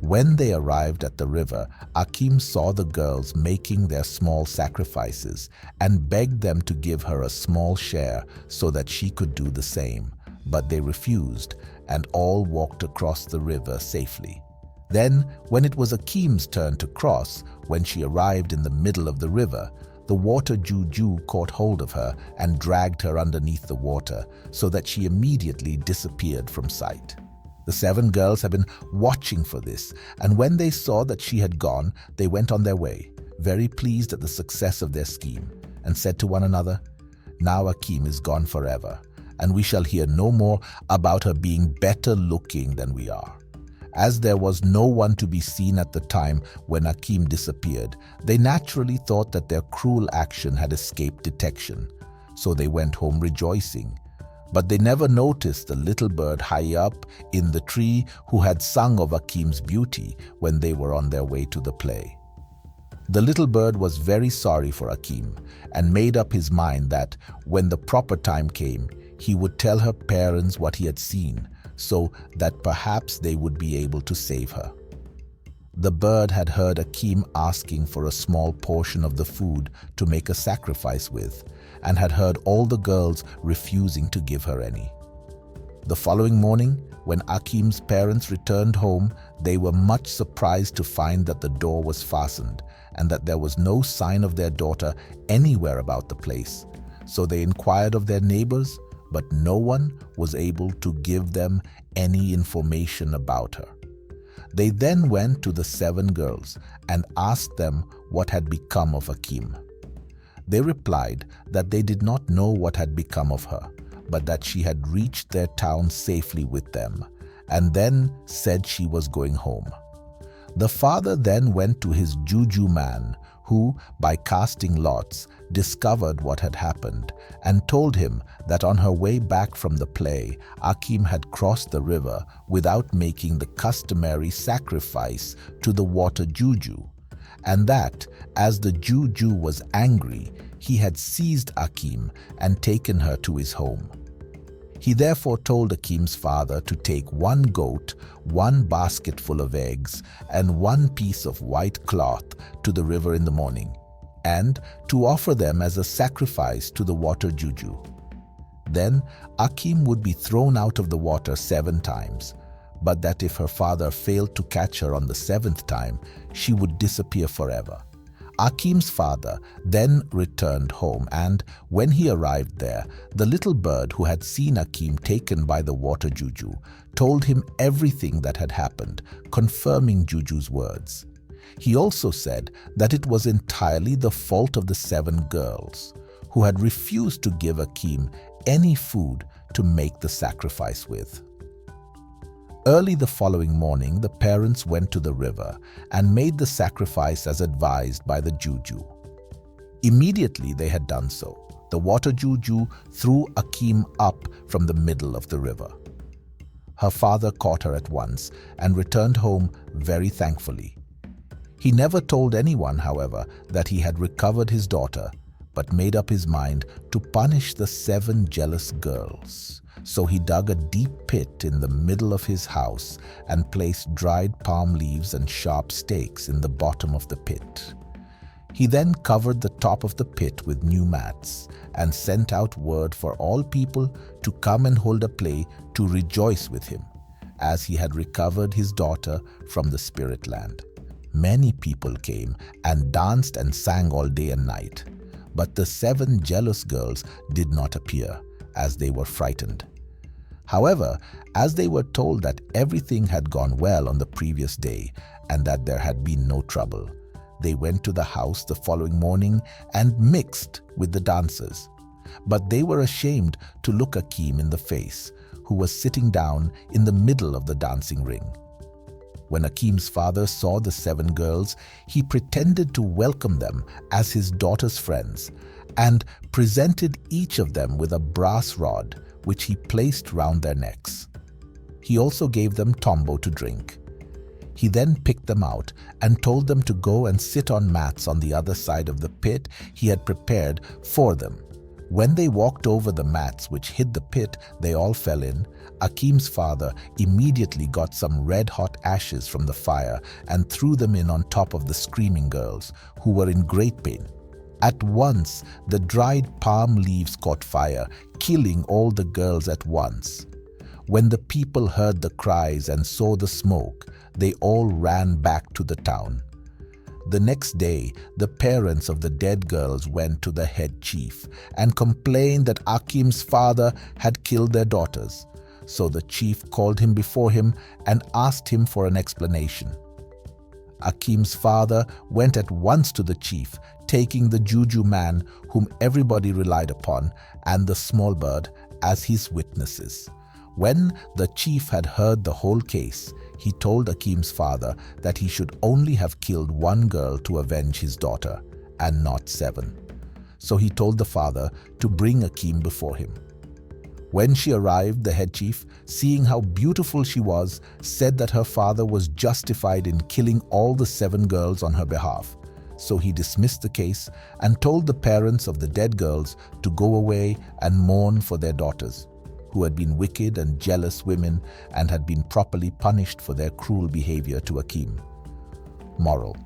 When they arrived at the river, Akim saw the girls making their small sacrifices and begged them to give her a small share so that she could do the same. But they refused, and all walked across the river safely. Then, when it was Akim's turn to cross, when she arrived in the middle of the river, the water Juju caught hold of her and dragged her underneath the water so that she immediately disappeared from sight. The 7 girls had been watching for this, and when they saw that she had gone, they went on their way, very pleased at the success of their scheme, and said to one another, "Now Akim is gone forever, and we shall hear no more about her being better looking than we are." As there was no one to be seen at the time when Akim disappeared, they naturally thought that their cruel action had escaped detection, so they went home rejoicing. But they never noticed the little bird high up in the tree who had sung of Akim's beauty when they were on their way to the play. The little bird was very sorry for Akim and made up his mind that when the proper time came, he would tell her parents what he had seen, so that perhaps they would be able to save her. The bird had heard Akim asking for a small portion of the food to make a sacrifice with, and had heard all the girls refusing to give her any. The following morning, when Akim's parents returned home, they were much surprised to find that the door was fastened and that there was no sign of their daughter anywhere about the place. So they inquired of their neighbors, but no one was able to give them any information about her. They then went to the 7 girls and asked them what had become of Akim. They replied that they did not know what had become of her, but that she had reached their town safely with them, and then said she was going home. The father then went to his Juju man, who, by casting lots, discovered what had happened, and told him that on her way back from the play, Akim had crossed the river without making the customary sacrifice to the water Juju, and that, as the Juju was angry, he had seized Akim and taken her to his home. He therefore told Akim's father to take 1 goat, 1 basket full of eggs, and 1 piece of white cloth to the river in the morning, and to offer them as a sacrifice to the water Juju. Then Akim would be thrown out of the water 7 times, but that if her father failed to catch her on the 7th time, she would disappear forever. Akim's father then returned home, and when he arrived there, the little bird who had seen Akim taken by the water Juju told him everything that had happened, confirming Juju's words. He also said that it was entirely the fault of the 7 girls, who had refused to give Akim any food to make the sacrifice with. Early the following morning, the parents went to the river and made the sacrifice as advised by the Juju. Immediately they had done so, the water Juju threw Akim up from the middle of the river. Her father caught her at once and returned home very thankfully. He never told anyone, however, that he had recovered his daughter, but made up his mind to punish the 7 jealous girls. So he dug a deep pit in the middle of his house and placed dried palm leaves and sharp stakes in the bottom of the pit. He then covered the top of the pit with new mats and sent out word for all people to come and hold a play to rejoice with him, as he had recovered his daughter from the spirit land. Many people came and danced and sang all day and night, but the 7 jealous girls did not appear, as they were frightened. However, as they were told that everything had gone well on the previous day and that there had been no trouble, they went to the house the following morning and mixed with the dancers. But they were ashamed to look Akim in the face, who was sitting down in the middle of the dancing ring. When Akim's father saw the 7 girls, he pretended to welcome them as his daughter's friends and presented each of them with a brass rod, which he placed round their necks. He also gave them tombo to drink. He then picked them out and told them to go and sit on mats on the other side of the pit he had prepared for them, When they walked over the mats which hid the pit they all fell in, Akim's father immediately got some red-hot ashes from the fire and threw them in on top of the screaming girls, who were in great pain. At once, the dried palm leaves caught fire, killing all the girls at once. When the people heard the cries and saw the smoke, they all ran back to the town. The next day, the parents of the dead girls went to the head chief and complained that Akim's father had killed their daughters. So the chief called him before him and asked him for an explanation. Akim's father went at once to the chief, taking the Juju man, whom everybody relied upon, and the small bird as his witnesses. When the chief had heard the whole case, he told Akim's father that he should only have killed one girl to avenge his daughter, and not 7. So he told the father to bring Akim before him. When she arrived, the head chief, seeing how beautiful she was, said that her father was justified in killing all the 7 girls on her behalf. So he dismissed the case and told the parents of the dead girls to go away and mourn for their daughters, who had been wicked and jealous women and had been properly punished for their cruel behavior to Akim. Moral: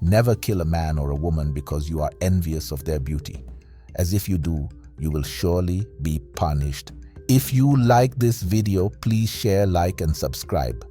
never kill a man or a woman because you are envious of their beauty, as if you do, you will surely be punished. If you like this video, please share, like, and subscribe.